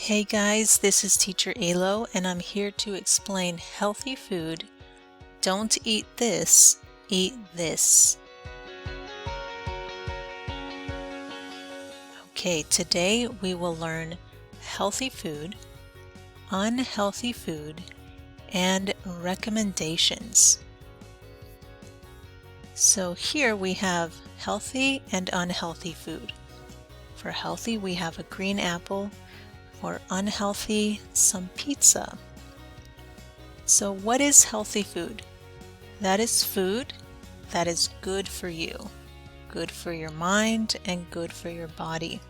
Hey guys, this is Teacher Alo and I'm here to explain healthy food. Don't eat this, eat this. Okay, today we will learn healthy food, unhealthy food, and recommendations. So here we have healthy and unhealthy food. For healthy, we have a green apple. For unhealthy, some pizza. So what is healthy food? That is food that is good for you, good for your mind and good for your body.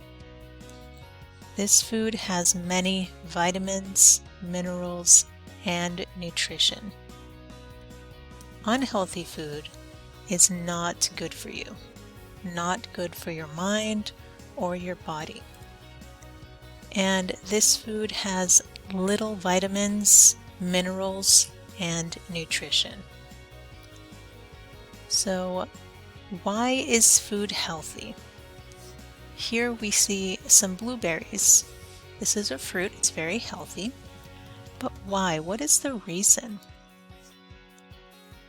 This food has many vitamins, minerals, and nutrition. Unhealthy food is not good for you, not good for your mind or your body. And this food has little vitamins, minerals, and nutrition. So, why is food healthy? Here we see some blueberries. This is a fruit, it's very healthy. But why? What is the reason?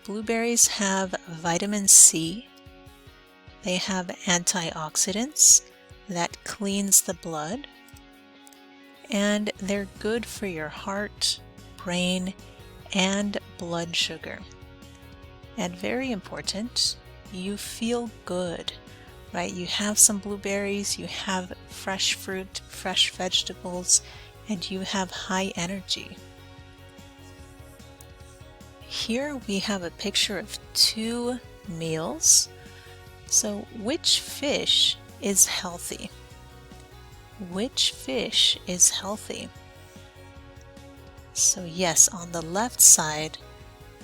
Blueberries have vitamin C. They have antioxidants that cleans the blood. And they're good for your heart, brain, and blood sugar. And very important, you feel good, right? You have some blueberries, you have fresh fruit, fresh vegetables, and you have high energy. Here we have a picture of two meals. So which fish is healthy? Which fish is healthy? So yes, on the left side,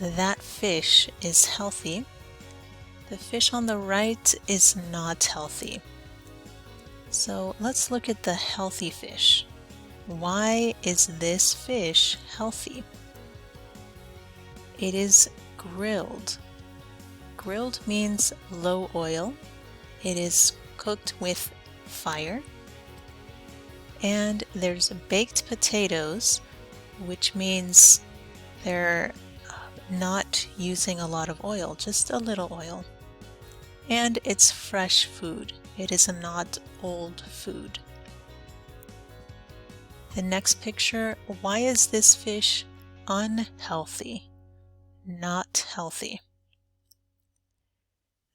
that fish is healthy. The fish on the right is not healthy. So let's look at the healthy fish. Why is this fish healthy? It is grilled. Grilled means low oil. It is cooked with fire. And there's baked potatoes, which means they're not using a lot of oil, just a little oil. And it's fresh food. It is not old food. The next picture, why is this fish unhealthy? Not healthy.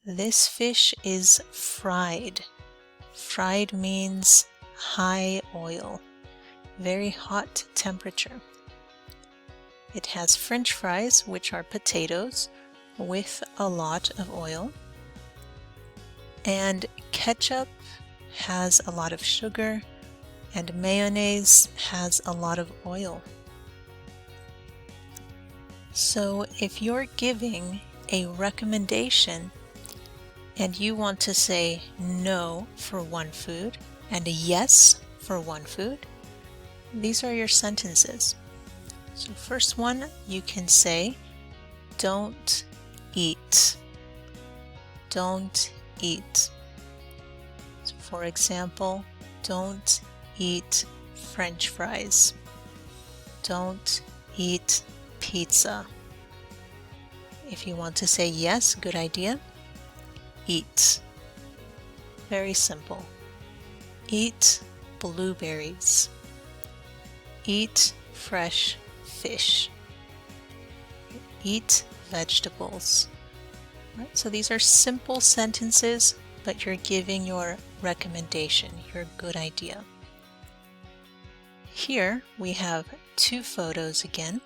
This fish is fried. Fried means high oil, very hot temperature. It has French fries, which are potatoes, with a lot of oil. And ketchup has a lot of sugar, and mayonnaise has a lot of oil. So if you're giving a recommendation and you want to say no for one food, and a yes for one food, these are your sentences. So first one, you can say, don't eat. Don't eat. So for example, don't eat French fries. Don't eat pizza. If you want to say yes, good idea, eat. Very simple. Eat blueberries. Eat fresh fish. Eat vegetables. Right? So these are simple sentences, but you're giving your recommendation, your good idea. Here we have two photos again.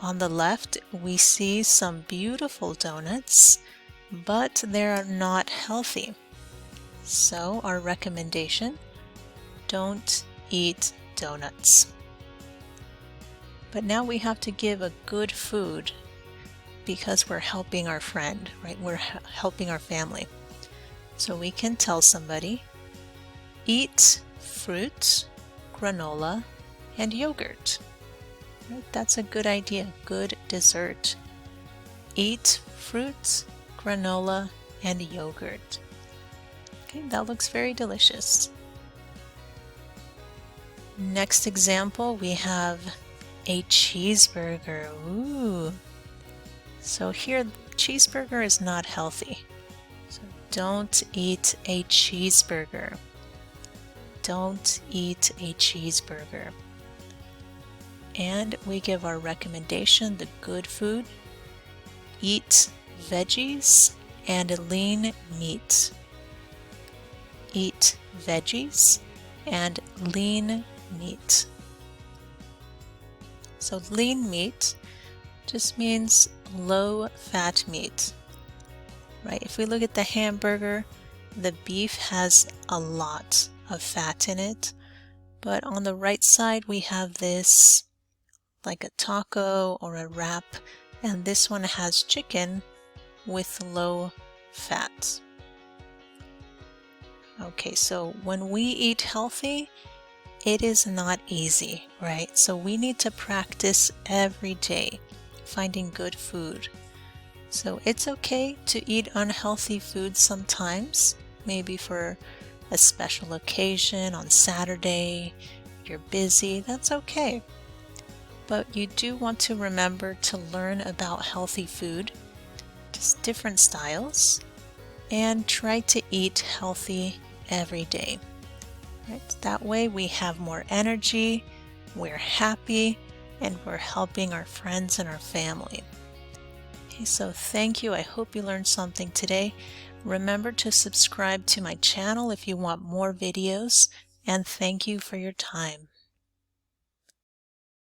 On the left, we see some beautiful donuts, but they're not healthy. So our recommendation, don't eat donuts. But now we have to give a good food because we're helping our friend, right? We're helping our family. So we can tell somebody, eat fruit, granola, and yogurt. Right? That's a good idea, good dessert. Eat fruit, granola, and yogurt. Okay, that looks very delicious. Next example, we have a cheeseburger. Ooh. So here, cheeseburger is not healthy. So don't eat a cheeseburger. Don't eat a cheeseburger. And we give our recommendation, the good food. Eat veggies and lean meat. Eat veggies and lean meat. So lean meat just means low fat meat, right? If we look at the hamburger, the beef has a lot of fat in it, but on the right side we have this like a taco or a wrap, and this one has chicken with low fat. Okay, so when we eat healthy, it is not easy, right? So we need to practice every day finding good food. So it's okay to eat unhealthy food sometimes, maybe for a special occasion on Saturday, you're busy, that's okay. But you do want to remember to learn about healthy food, just different styles, and try to eat healthy every day. Right? That way we have more energy, we're happy, and we're helping our friends and our family. Okay, so thank you. I hope you learned something today. Remember to subscribe to my channel if you want more videos, and thank you for your time.